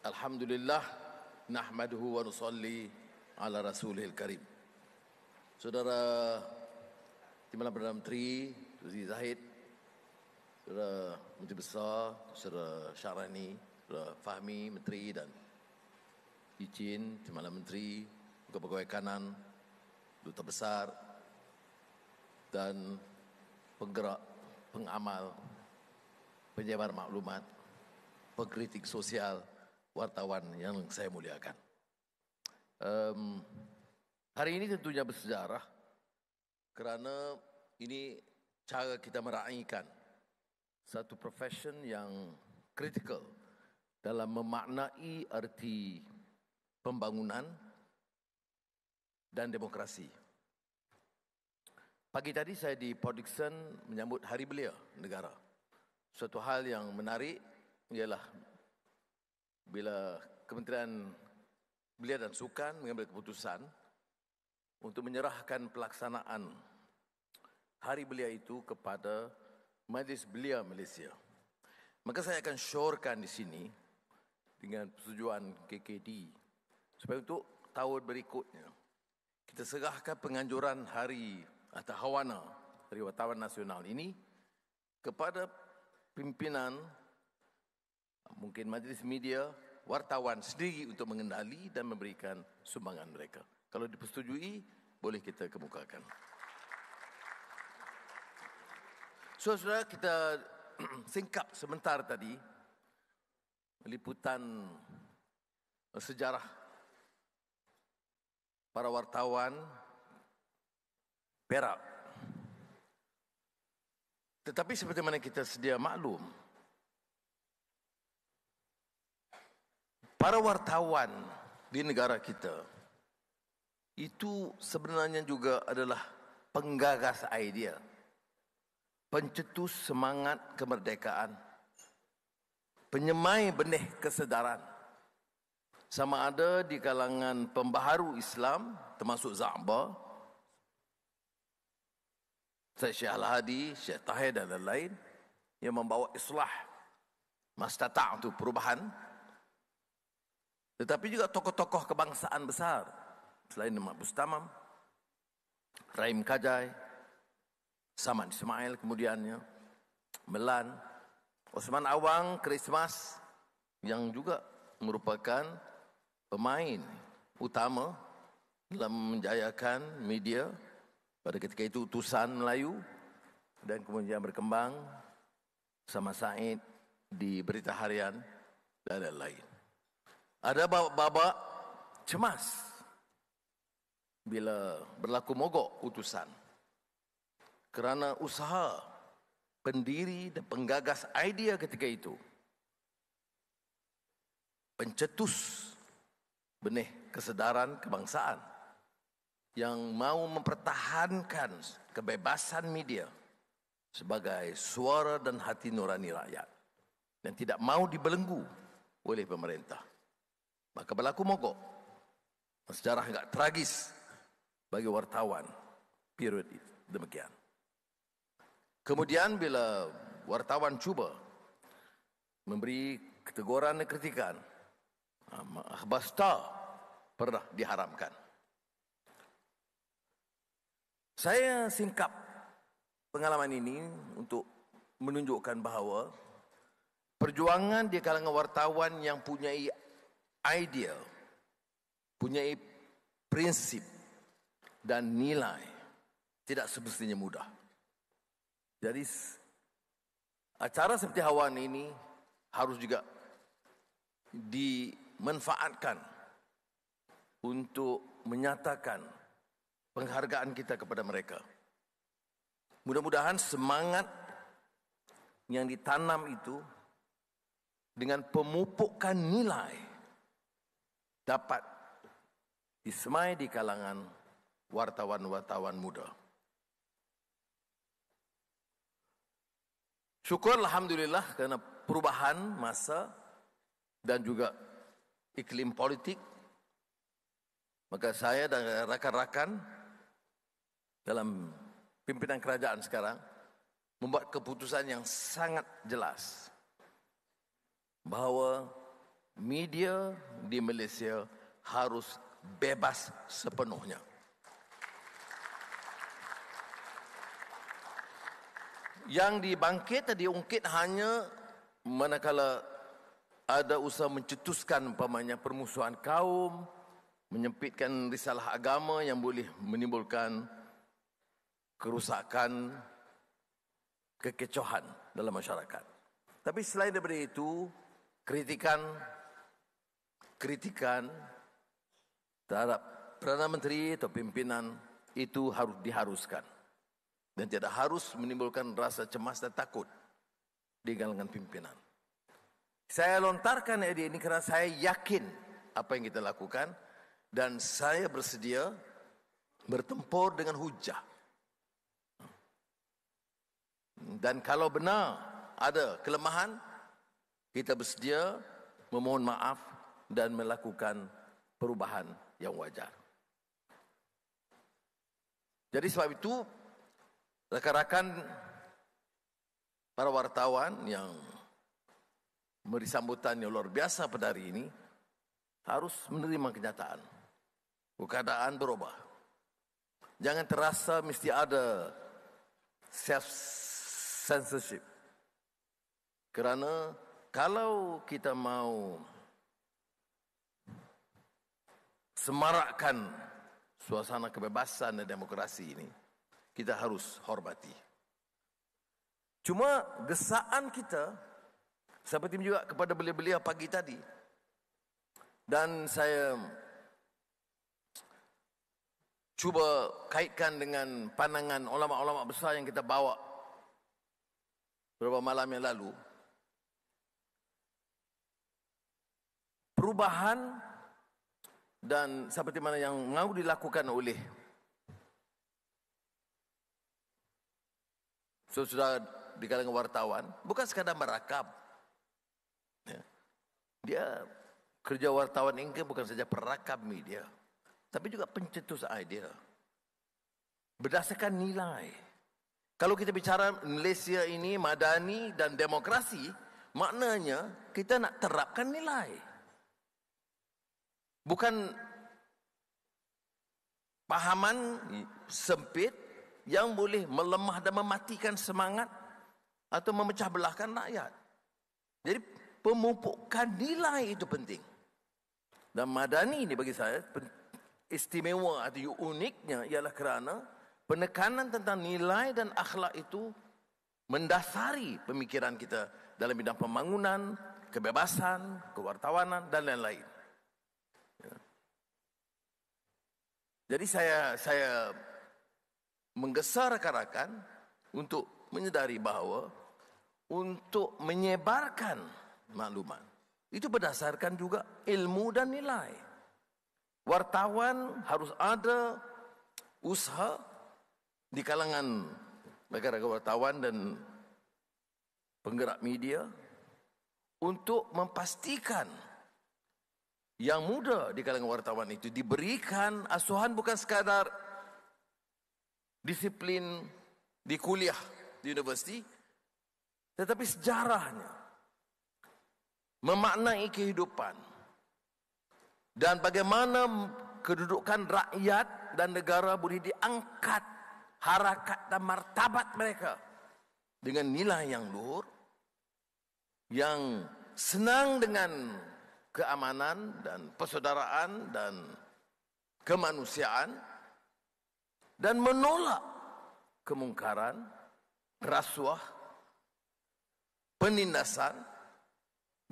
Alhamdulillah, nahmaduhu wa nusalli ala rasulihil karim. Saudara Timbalan Perdana Menteri Tuzi Zahid, Saudara Menteri Besar, Saudara Syarani, Saudara Fahmi Menteri dan Icin Timbalan Menteri, Pegawai Kanan, Duta Besar dan penggerak, pengamal, penyebar maklumat, pengkritik sosial, wartawan yang saya muliakan. Hari ini tentunya bersejarah kerana ini cara kita meraihkan satu profession yang kritikal dalam memaknai arti pembangunan dan demokrasi. Pagi tadi saya di Port Dickson menyambut Hari Belia Negara. Suatu hal yang menarik ialah bila Kementerian Belia dan Sukan mengambil keputusan untuk menyerahkan pelaksanaan Hari Belia itu kepada Majlis Belia Malaysia. Maka saya akan syorkan di sini dengan persetujuan KKD supaya untuk tahun berikutnya kita serahkan penganjuran Hari atau Hawana Hari Wartawan Nasional ini kepada pimpinan, mungkin majlis media, wartawan sendiri untuk mengendali dan memberikan sumbangan mereka. Kalau dipersetujui, boleh kita kemukakan. Saudara, kita singkap sebentar tadi liputan sejarah para wartawan Perak. Tetapi seperti mana kita sedia maklum, para wartawan di negara kita itu sebenarnya juga adalah penggagas idea, pencetus semangat kemerdekaan, penyemai benih kesedaran, sama ada di kalangan pembaharu Islam termasuk Za'ba, Syekh Al-Hadi, Syekh Tahir dan lain-lain yang membawa islah mastata' untuk perubahan. Tetapi juga tokoh-tokoh kebangsaan besar selain Mak Bustamam, Rahim Kajai, Samad Ismail kemudiannya, Melan, Osman Awang, Christmas yang juga merupakan pemain utama dalam menjayakan media pada ketika itu utusan Melayu dan kemudian berkembang sama Said di Berita Harian dan lain-lain. Ada babak cemas bila berlaku mogok utusan kerana usaha pendiri dan penggagas idea ketika itu, pencetus benih kesedaran kebangsaan yang mau mempertahankan kebebasan media sebagai suara dan hati nurani rakyat dan tidak mau dibelenggu oleh pemerintah. Maka berlaku mogok. Sejarah agak tragis bagi wartawan period itu. Demikian. Kemudian bila wartawan cuba memberi keteguran dan kritikan, akhbar Star pernah diharamkan. Saya singkap pengalaman ini untuk menunjukkan bahawa perjuangan di kalangan wartawan yang punya idea, punya prinsip dan nilai tidak semestinya mudah. Jadi acara seperti Hawan ini harus juga dimanfaatkan untuk menyatakan penghargaan kita kepada mereka. Mudah-mudahan semangat yang ditanam itu dengan pemupukan nilai dapat disemai di kalangan wartawan-wartawan muda. Syukur Alhamdulillah kerana perubahan masa dan juga iklim politik, maka saya dan rakan-rakan dalam pimpinan kerajaan sekarang membuat keputusan yang sangat jelas bahawa media di Malaysia harus bebas sepenuhnya. Yang dibangkit, diungkit hanya manakala ada usaha mencetuskan umpamanya permusuhan kaum, menyempitkan risalah agama yang boleh menimbulkan kerusakan, kekecohan dalam masyarakat. Tapi selain daripada itu, kritikan terhadap Perdana Menteri atau pimpinan itu harus diharuskan dan tidak harus menimbulkan rasa cemas dan takut di kalangan pimpinan. Saya lontarkan idea ini kerana saya yakin apa yang kita lakukan dan saya bersedia bertempur dengan hujah. Dan kalau benar ada kelemahan, kita bersedia memohon maaf dan melakukan perubahan yang wajar. Jadi sebab itu, rakan-rakan para wartawan yang memberi sambutan yang luar biasa pada hari ini harus menerima kenyataan. Keadaan berubah. Jangan terasa mesti ada self-censorship. Kerana kalau kita mau semarakkan suasana kebebasan dan demokrasi ini, kita harus hormati. Cuma gesaan kita seperti juga kepada beliau-beliau pagi tadi, dan saya cuba kaitkan dengan pandangan ulama-ulama besar yang kita bawa beberapa malam yang lalu. Perubahan dan seperti mana yang mahu dilakukan oleh saudara di kalangan wartawan bukan sekadar merakam. Dia kerja wartawan ini bukan saja perakam media, tapi juga pencetus idea berdasarkan nilai. Kalau kita bicara Malaysia ini madani dan demokrasi, maknanya kita nak terapkan nilai, bukan pahaman sempit yang boleh melemah dan mematikan semangat atau memecah belahkan rakyat. Jadi pemupukan nilai itu penting. Dan madani ini bagi saya istimewa atau uniknya ialah kerana penekanan tentang nilai dan akhlak itu mendasari pemikiran kita dalam bidang pembangunan, kebebasan, kewartawanan dan lain-lain. Jadi saya menggesa rakan-rakan untuk menyedari bahawa untuk menyebarkan maklumat itu berdasarkan juga ilmu dan nilai. Wartawan harus ada usaha di kalangan rakan-rakan wartawan dan penggerak media untuk memastikan yang muda di kalangan wartawan itu diberikan asuhan bukan sekadar disiplin di kuliah di universiti, tetapi sejarahnya, memaknai kehidupan dan bagaimana kedudukan rakyat dan negara boleh diangkat harakat dan martabat mereka dengan nilai yang luhur, yang senang dengan keamanan dan persaudaraan dan kemanusiaan, dan menolak kemungkaran, rasuah, penindasan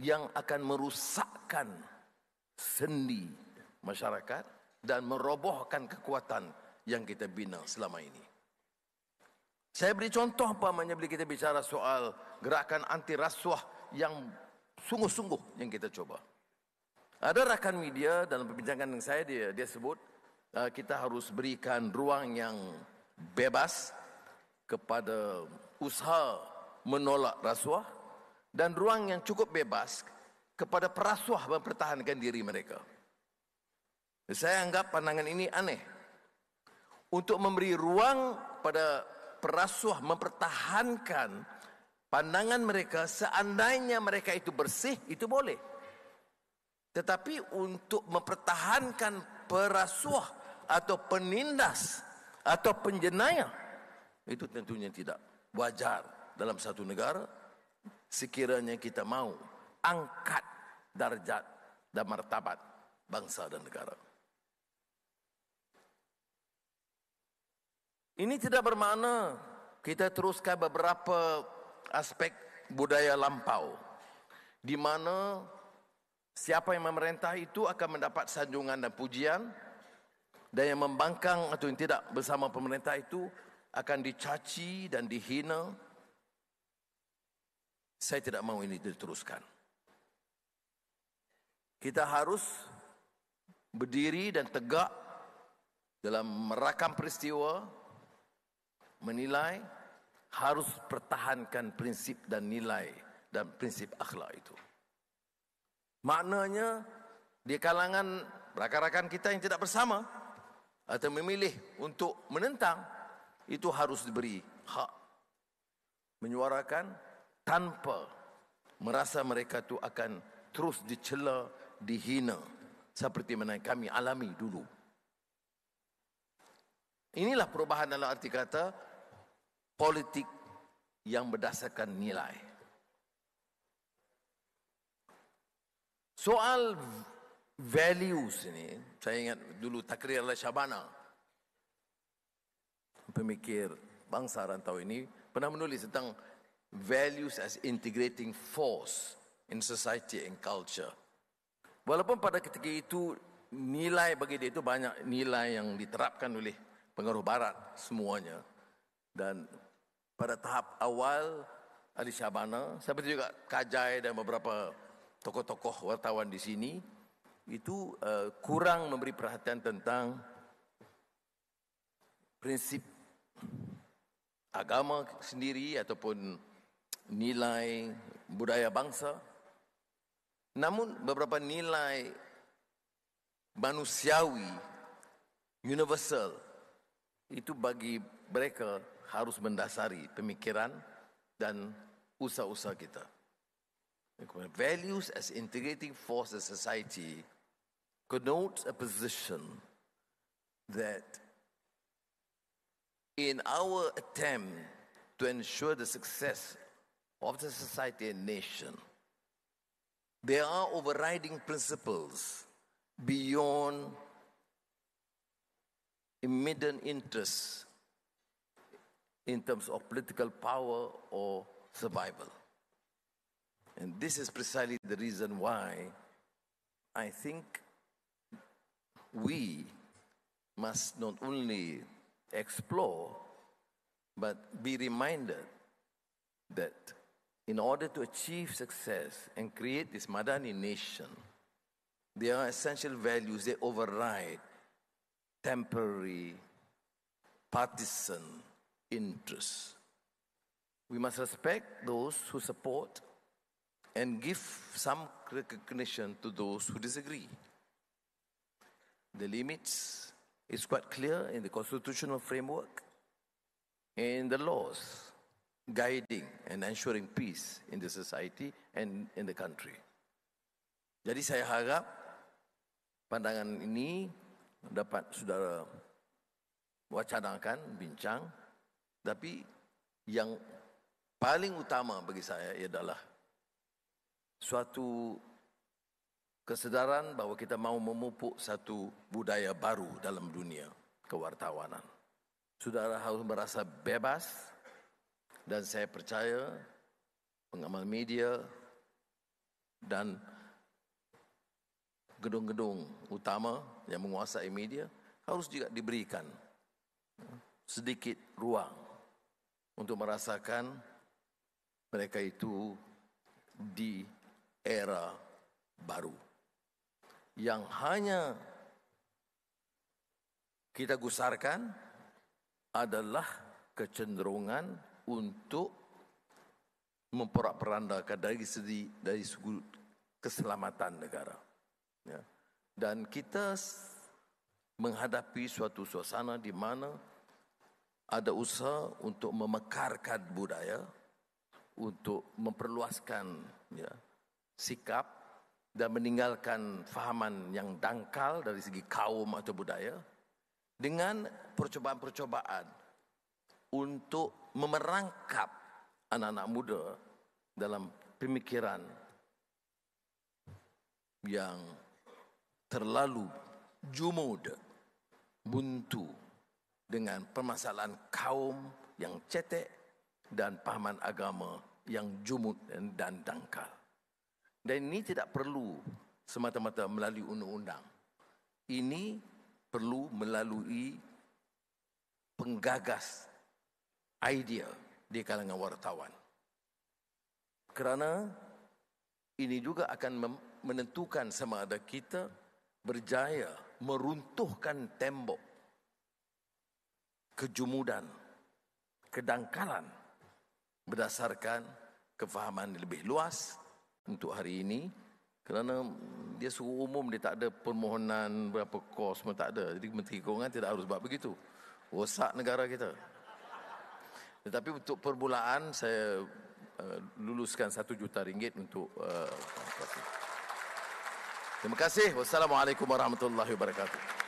yang akan merusakkan sendi masyarakat dan merobohkan kekuatan yang kita bina selama ini. Saya beri contoh umpamanya bila kita bicara soal gerakan anti rasuah yang sungguh-sungguh yang kita coba. Ada rakan media dalam perbincangan dengan saya, dia sebut kita harus berikan ruang yang bebas kepada usaha menolak rasuah dan ruang yang cukup bebas kepada perasuah mempertahankan diri mereka. Saya anggap pandangan ini aneh. Untuk memberi ruang pada perasuah mempertahankan pandangan mereka seandainya mereka itu bersih, itu boleh. Tetapi untuk mempertahankan perasuah atau penindas atau penjenayah, itu tentunya tidak wajar dalam satu negara sekiranya kita mau angkat darjat dan martabat bangsa dan negara. Ini tidak bermakna kita teruskan beberapa aspek budaya lampau, di mana siapa yang memerintah itu akan mendapat sanjungan dan pujian, dan yang membangkang atau yang tidak bersama pemerintah itu akan dicaci dan dihina. Saya tidak mahu ini diteruskan. Kita harus berdiri dan tegak dalam merakam peristiwa, menilai, harus pertahankan prinsip dan nilai dan prinsip akhlak itu. Maknanya di kalangan rakan-rakan kita yang tidak bersama atau memilih untuk menentang, itu harus diberi hak menyuarakan tanpa merasa mereka itu akan terus dicela, dihina seperti mana kami alami dulu. Inilah perubahan dalam arti kata politik yang berdasarkan nilai. Soal values ini, saya ingat dulu Takrir Al-Shabana, pemikir bangsa rantau ini, pernah menulis tentang values as integrating force in society and culture. Walaupun pada ketika itu nilai bagi dia itu banyak nilai yang diterapkan oleh pengaruh barat semuanya. Dan pada tahap awal Ali Syabana, seperti juga Kajai dan beberapa tokoh-tokoh wartawan di sini, itu kurang memberi perhatian tentang prinsip agama sendiri ataupun nilai budaya bangsa. Namun beberapa nilai manusiawi, universal, itu bagi mereka harus mendasari pemikiran dan usaha-usaha kita. Values as integrating force in society connotes a position that in our attempt to ensure the success of the society and nation, there are overriding principles beyond immediate interests in terms of political power or survival. And this is precisely the reason why I think we must not only explore but be reminded that in order to achieve success and create this Madani nation, there are essential values that override temporary partisan interests. We must respect those who support and give some recognition to those who disagree. The limits is quite clear in the constitutional framework and the laws guiding and ensuring peace in the society and in the country. Jadi saya harap pandangan ini dapat saudara wacanakan, bincang, tapi yang paling utama bagi saya adalah suatu kesedaran bahawa kita mahu memupuk satu budaya baru dalam dunia kewartawanan. Saudara harus merasa bebas, dan saya percaya pengamal media dan gedung-gedung utama yang menguasai media harus juga diberikan sedikit ruang untuk merasakan mereka itu di era baru yang hanya kita gusarkan adalah kecenderungan untuk memporak-porandakan dari segi keselamatan negara. Ya. Dan kita menghadapi suatu suasana di mana ada usaha untuk memekarkan budaya, untuk memperluaskan sikap dan meninggalkan fahaman yang dangkal dari segi kaum atau budaya dengan percobaan-percobaan untuk memerangkap anak-anak muda dalam pemikiran yang terlalu jumud, buntu dengan permasalahan kaum yang cetek dan pahaman agama yang jumud dan dangkal. Dan ini tidak perlu semata-mata melalui undang-undang. Ini perlu melalui penggagas idea di kalangan wartawan. Kerana ini juga akan menentukan sama ada kita berjaya meruntuhkan tembok kejumudan, kedangkalan berdasarkan kefahaman lebih luas untuk hari ini. Kerana dia suruh umum, dia tak ada permohonan berapa kos pun tak ada. Jadi Menteri Keuangan tidak harus buat begitu. Rosak negara kita. Tetapi untuk permulaan saya luluskan RM1 juta untuk terima kasih. Wassalamualaikum warahmatullahi wabarakatuh.